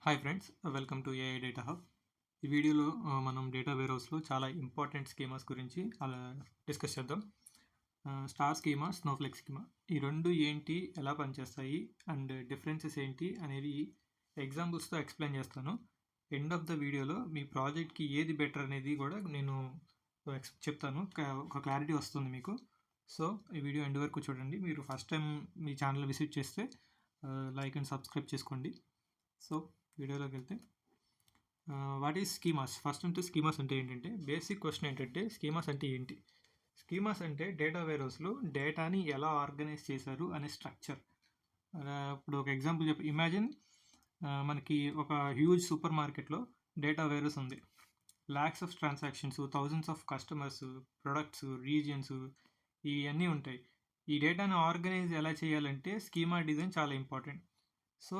Hi friends, welcome to AI data hub. ఈ వీడియోలో మనం డేటా వేర్హౌస్లో చాలా ఇంపార్టెంట్ స్కీమాస్ గురించి అలా డిస్కస్ చేద్దాం. స్టార్ స్కీమా, స్నోఫ్లేక్ స్కీమా, ఈ రెండు ఏంటి, ఎలా పనిచేస్తాయి అండ్ డిఫరెన్సెస్ ఏంటి అనేది ఎగ్జాంపుల్స్తో ఎక్స్ప్లెయిన్ చేస్తాను. ఎండ్ ఆఫ్ ద వీడియోలో మీ ప్రాజెక్ట్కి ఏది బెటర్ అనేది కూడా నేను చెప్తాను. ఒక క్లారిటీ వస్తుంది మీకు. సో ఈ వీడియో ఎండ్ వరకు చూడండి. మీరు ఫస్ట్ టైం మీ ఛానల్ విజిట్ చేస్తే లైక్ అండ్ సబ్స్క్రైబ్ చేసుకోండి. సో వీడియోలోకి వెళ్తే వాట్ ఈజ్ స్కీమాస్. ఫస్ట్ అంటే స్కీమాస్ అంటే ఏంటంటే, బేసిక్ క్వశ్చన్ ఏంటంటే స్కీమాస్ అంటే ఏంటి. స్కీమాస్ అంటే డేటా వేర్హౌస్లో డేటాని ఎలా ఆర్గనైజ్ చేశారు అనే స్ట్రక్చర్. ఇప్పుడు ఒక ఎగ్జాంపుల్ ఇమాజిన్ మనకి ఒక హ్యూజ్ సూపర్ మార్కెట్లో డేటా వేర్హౌస్ ఉంది. Lakhs of transactions, thousands of customers, products, regions ఇవన్నీ ఉంటాయి. ఈ డేటాని ఆర్గనైజ్ ఎలా చేయాలంటే స్కీమా డిజైన్ చాలా ఇంపార్టెంట్. సో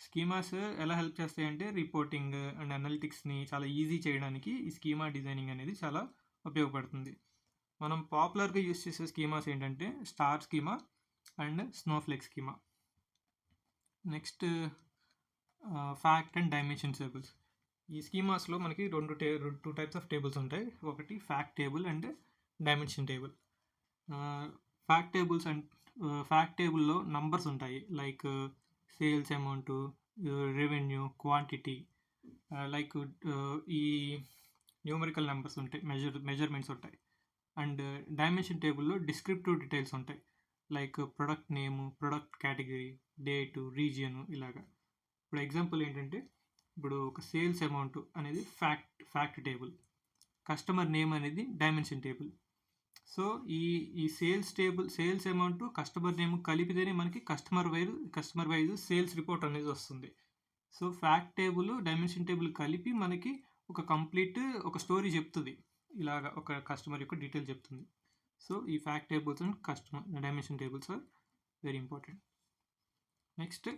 స్కీమాస్ ఎలా హెల్ప్ చేస్తాయంటే రిపోర్టింగ్ అండ్ అనలిటిక్స్ని చాలా ఈజీ చేయడానికి ఈ స్కీమా డిజైనింగ్ అనేది చాలా ఉపయోగపడుతుంది. మనం పాపులర్గా యూస్ చేసే స్కీమాస్ ఏంటంటే star schema and Snowflake schema. Next fact and dimension tables. ఈ స్కీమాస్లో మనకి టూ టైప్స్ ఆఫ్ టేబుల్స్ ఉంటాయి. ఒకటి fact table and dimension table. Fact టేబుల్లో నంబర్స్ ఉంటాయి, like sales amount, revenue, quantity, like ఈ న్యూమరికల్ నెంబర్స్ ఉంటాయి, మెజర్మెంట్స్ ఉంటాయి. అండ్ డైమెన్షన్ టేబుల్లో డిస్క్రిప్టివ్ డీటెయిల్స్ ఉంటాయి, లైక్ ప్రొడక్ట్ నేము, ప్రొడక్ట్ కేటగిరీ, డేటు, రీజియను ఇలాగా. ఇప్పుడు ఎగ్జాంపుల్ ఏంటంటే, ఇప్పుడు ఒక సేల్స్ అమౌంట్ అనేది ఫ్యాక్ట్ టేబుల్, కస్టమర్ నేమ్ అనేది డైమెన్షన్ టేబుల్. సో ఈ సేల్స్ అమౌంట్, కస్టమర్ నేమ్ కలిపితేనే మనకి కస్టమర్ వైజ్ సేల్స్ రిపోర్ట్ అనేది వస్తుంది. So fact table, dimension table కలిపి మనకి ఒక కంప్లీట్ ఒక స్టోరీ చెప్తుంది, ఇలాగా ఒక కస్టమర్ యొక్క డీటెయిల్ చెప్తుంది. సో ఈ fact tables and dimension tables are very important. Next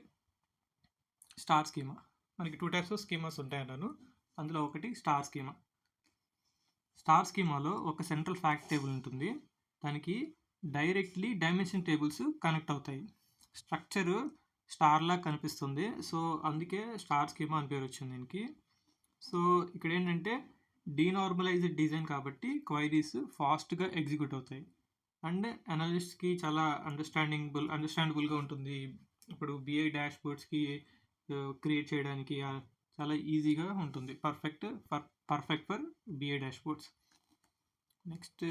star schema. మనకి టూ టైప్స్ ఆఫ్ స్కీమాస్ ఉంటాయన్నాను, అందులో ఒకటి స్టార్ స్కీమా. స్టార్ స్కీమాలో ఒక సెంట్రల్ ఫ్యాక్ట్ టేబుల్ ఉంటుంది, దానికి డైరెక్ట్లీ డైమెన్షన్ టేబుల్స్ కనెక్ట్ అవుతాయి. స్ట్రక్చరు స్టార్లా కనిపిస్తుంది, సో అందుకే స్టార్ స్కీమా అని పేరు వచ్చింది దీనికి. సో ఇక్కడ ఏంటంటే డీనార్మలైజ్డ్ డిజైన్ కాబట్టి క్వైరీస్ ఫాస్ట్గా ఎగ్జిక్యూట్ అవుతాయి అండ్ అనలిస్ట్కి చాలా అండర్స్టాండబుల్గా ఉంటుంది. ఇప్పుడు బిఐ డాష్బోర్డ్స్కి క్రియేట్ చేయడానికి చాలా ఈజీగా ఉంటుంది, perfect for BI dashboards. Next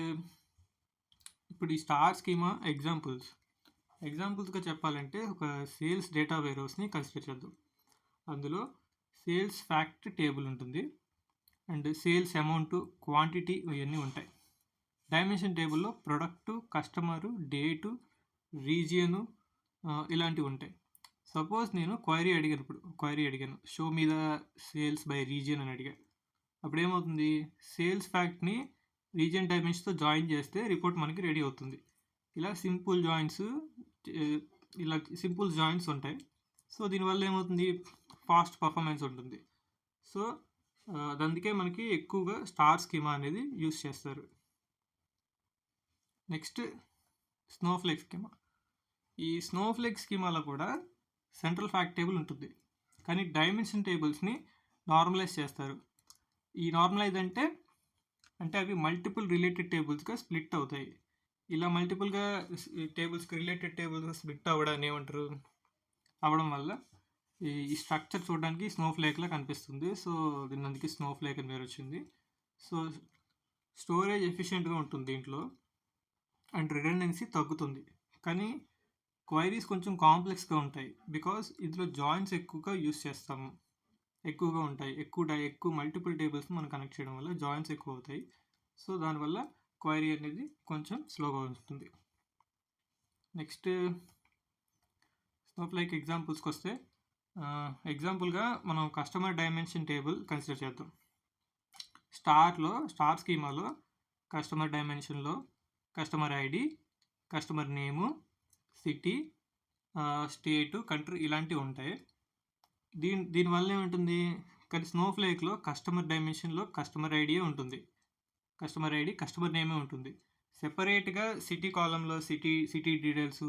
ఇప్పుడు ఈ స్టార్ స్కీమా ఎగ్జాంపుల్స్గా చెప్పాలంటే ఒక సేల్స్ డేటా వేర్హౌస్ని కన్సిడర్ చేద్దాం. అందులో సేల్స్ ఫ్యాక్ట్ టేబుల్ ఉంటుంది అండ్ సేల్స్ అమౌంట్, క్వాంటిటీ ఇవన్నీ ఉంటాయి. డైమెన్షన్ టేబుల్లో ప్రొడక్టు, కస్టమరు, డేటు, రీజియను ఇలాంటివి ఉంటాయి. సపోజ్ నేను క్వైరీ అడిగాను, షో మీద సేల్స్ బై రీజియన్ అని అడిగాను. అప్పుడు ఏమవుతుంది, సేల్స్ ఫ్యాక్ట్ని రీజియన్ డైమెన్షన్తో జాయిన్ చేస్తే రిపోర్ట్ మనకి రెడీ అవుతుంది. ఇలా సింపుల్ జాయింట్స్ ఉంటాయి. సో దీనివల్ల ఏమవుతుంది, ఫాస్ట్ పర్ఫార్మెన్స్ ఉంటుంది. సో అందుకే మనకి ఎక్కువగా స్టార్ స్కీమా అనేది యూస్ చేస్తారు. Next Snowflake schema. ఈ స్నోఫ్లేక్ స్కీమాలో కూడా సెంట్రల్ ఫ్యాక్ట్ టేబుల్ ఉంటుంది, కానీ డైమెన్షన్ టేబుల్స్ని నార్మలైజ్ చేస్తారు. ఈ నార్మలైజ్ అంటే అవి మల్టిపుల్ రిలేటెడ్ టేబుల్స్గా స్ప్లిట్ అవుతాయి. ఇలా మల్టిపుల్గా రిలేటెడ్ టేబుల్స్గా స్ప్లిట్ అవ్వడం వల్ల ఈ స్ట్రక్చర్ చూడడానికి స్నోఫ్లేక్లా కనిపిస్తుంది. సో దీని అందుకే స్నోఫ్లేక్ అని పేరు వచ్చింది. సో స్టోరేజ్ ఎఫిషియెంట్గా ఉంటుంది దీంట్లో అండ్ రిడెండెన్సీ తగ్గుతుంది. కానీ క్వైరీస్ కొంచెం కాంప్లెక్స్గా ఉంటాయి, బికాస్ ఇందులో జాయింట్స్ ఎక్కువగా ఉంటాయి. ఎక్కువ మల్టిపుల్ టేబుల్స్ మనం కనెక్ట్ చేయడం వల్ల జాయింట్స్ ఎక్కువ అవుతాయి. సో దానివల్ల క్వైరీ అనేది కొంచెం స్లోగా ఉంటుంది. నెక్స్ట్ స్నోఫ్లేక్ ఎగ్జాంపుల్స్కి వస్తే, ఎగ్జాంపుల్గా మనం కస్టమర్ డైమెన్షన్ టేబుల్ కన్సిడర్ చేద్దాం. స్టార్ స్కీమాలో కస్టమర్ డైమెన్షన్లో customer ID, customer name, city, state, country ఇలాంటివి ఉంటాయి. దీనివల్ల ఏముంటుంది, కానీ స్నోఫ్లేక్లో కస్టమర్ డైమెన్షన్లో కస్టమర్ ఐడియే ఉంటుంది, కస్టమర్ నేమే ఉంటుంది. సెపరేట్గా సిటీ కాలంలో సిటీ డీటెయిల్స్,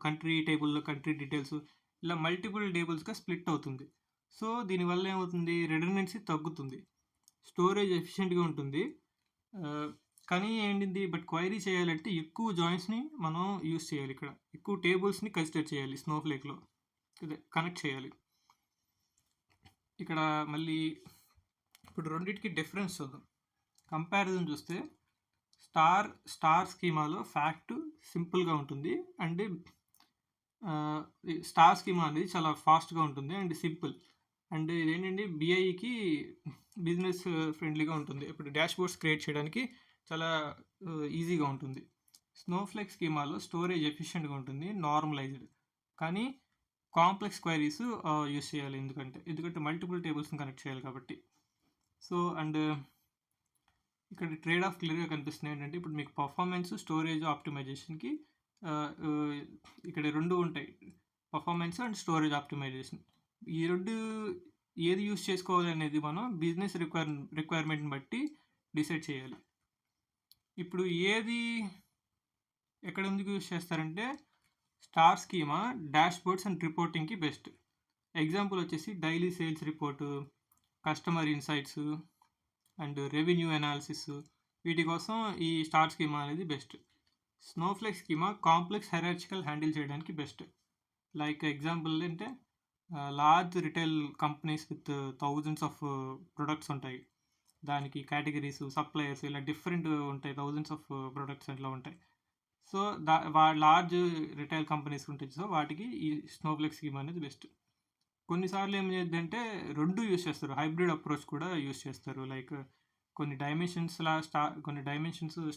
కంట్రీ టేబుల్లో కంట్రీ డీటెయిల్స్, ఇలా మల్టిపుల్ టేబుల్స్గా స్ప్లిట్ అవుతుంది. సో దీనివల్ల ఏమవుతుంది, రిడెండెన్సీ తగ్గుతుంది, స్టోరేజ్ ఎఫిషియెంట్గా ఉంటుంది. కానీ ఏంటిది, బట్ క్వైరీ చేయాలంటే ఎక్కువ జాయిన్స్ని మనం యూస్ చేయాలి, ఇక్కడ ఎక్కువ టేబుల్స్ని కన్సిడర్ చేయాలి, స్నోఫ్లేక్లో అదే కనెక్ట్ చేయాలి. ఇక్కడ మళ్ళీ ఇప్పుడు రెండింటికి డిఫరెన్స్ చూద్దాం. కంపారిజన్ చూస్తే స్టార్ స్కీమాలో ఫ్యాక్ట్ సింపుల్గా ఉంటుంది అండ్ స్టార్ స్కీమా అనేది చాలా ఫాస్ట్గా ఉంటుంది అండ్ సింపుల్. అండ్ ఇదేంటంటే బిఐకి బిజినెస్ ఫ్రెండ్లీగా ఉంటుంది. ఇప్పుడు డాష్ బోర్డ్స్ క్రియేట్ చేయడానికి చాలా ఈజీగా ఉంటుంది. స్నోఫ్లేక్ స్కీమాలో స్టోరేజ్ ఎఫిషియెంట్గా ఉంటుంది, నార్మలైజ్డ్. కానీ కాంప్లెక్స్ క్వైరీస్ యూస్ చేయాలి, ఎందుకంటే మల్టిపుల్ టేబుల్స్ని కనెక్ట్ చేయాలి కాబట్టి. సో అండ్ ఇక్కడ ట్రేడ్ ఆఫ్ క్లియర్గా కనిపిస్తుంది. ఏంటంటే ఇప్పుడు మీకు పర్ఫార్మెన్స్, స్టోరేజ్ ఆప్టిమైజేషన్కి ఇక్కడ రెండు ఉంటాయి, పర్ఫార్మెన్స్ అండ్ స్టోరేజ్ ఆప్టిమైజేషన్. ఈ రెండు ఏది యూస్ చేసుకోవాలి అనేది మనం బిజినెస్ రిక్వైర్మెంట్ని బట్టి డిసైడ్ చేయాలి. ఇప్పుడు ఏది ఎక్కడ ఎందుకు యూస్ చేస్తారంటే star schema dashboards and రిపోర్టింగ్కి బెస్ట్. ఎగ్జాంపుల్ వచ్చేసి daily sales report, customer insights and revenue analysis, వీటి కోసం ఈ స్టార్ స్కీమా అనేది best. Snowflake schema complex hierarchical handle చేయడానికి బెస్ట్. లైక్ ఎగ్జాంపుల్ అంటే large retail companies with thousands of products ఉంటాయి, దానికి కేటగిరీస్, సప్లయర్స్ ఇలా డిఫరెంట్ ఉంటాయి, థౌజండ్స్ ఆఫ్ ప్రొడక్ట్స్ అట్లా ఉంటాయి. సో లార్జ్ రిటైల్ కంపెనీస్ ఉంటాయి, సో వాటికి ఈ స్నోఫ్లేక్ స్కీమా అనేది బెస్ట్. కొన్నిసార్లు ఏం చేద్దంటే రెండు యూస్ చేస్తారు, హైబ్రిడ్ అప్రోచ్ కూడా యూస్ చేస్తారు. లైక్ కొన్ని డైమెన్షన్స్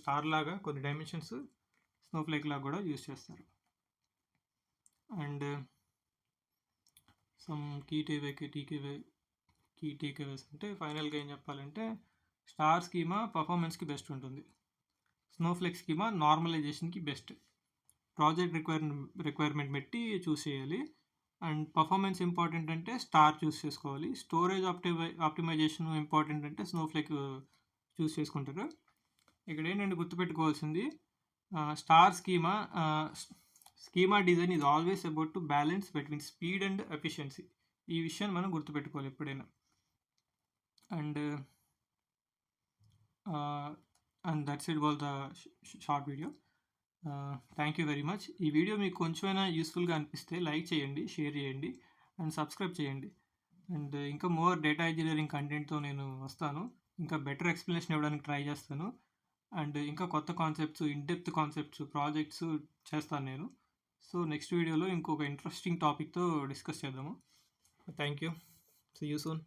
స్టార్ లాగా, కొన్ని డైమెన్షన్స్ స్నోఫ్లేక్ లాగా కూడా యూస్ చేస్తారు. అండ్ సమ్ కీ టేకేవేస్ అంటే ఫైనల్గా ఏం చెప్పాలంటే స్టార్ స్కీమా పర్ఫార్మెన్స్కి బెస్ట్ ఉంటుంది, స్నోఫ్లేక్ స్కీమా నార్మలైజేషన్కి బెస్ట్. ప్రాజెక్ట్ రిక్వైర్మెంట్ బట్టి చూస్ చేయాలి. అండ్ పర్ఫార్మెన్స్ ఇంపార్టెంట్ అంటే స్టార్ చూస్ చేసుకోవాలి, స్టోరేజ్ ఆప్టిమైజేషన్ ఇంపార్టెంట్ అంటే స్నోఫ్లేక్ చూస్ చేసుకుంటారు. ఇక్కడ ఏంటంటే గుర్తుపెట్టుకోవాల్సింది, star schema design is always about to balance between speed and efficiency. ఈ విషయాన్ని మనం గుర్తుపెట్టుకోవాలి ఎప్పుడైనా. And that's it wall the short video. Thank you very much. ఈ వీడియో మీకు కొంచెమైనా యూస్ఫుల్గా అనిపిస్తే లైక్ చేయండి, షేర్ చేయండి అండ్ సబ్స్క్రైబ్ చేయండి. అండ్ ఇంకా మోర్ డేటా ఇంజనీరింగ్ కంటెంట్తో నేను వస్తాను, ఇంకా బెటర్ ఎక్స్ప్లెనేషన్ ఇవ్వడానికి ట్రై చేస్తాను. అండ్ ఇంకా కొత్త కాన్సెప్ట్స్, ఇన్డెప్త్ కాన్సెప్ట్స్, ప్రాజెక్ట్స్ చేస్తాను నేను. సో నెక్స్ట్ వీడియోలో ఇంకొక ఇంట్రెస్టింగ్ టాపిక్తో డిస్కస్ చేద్దాము. Thank you, see you soon.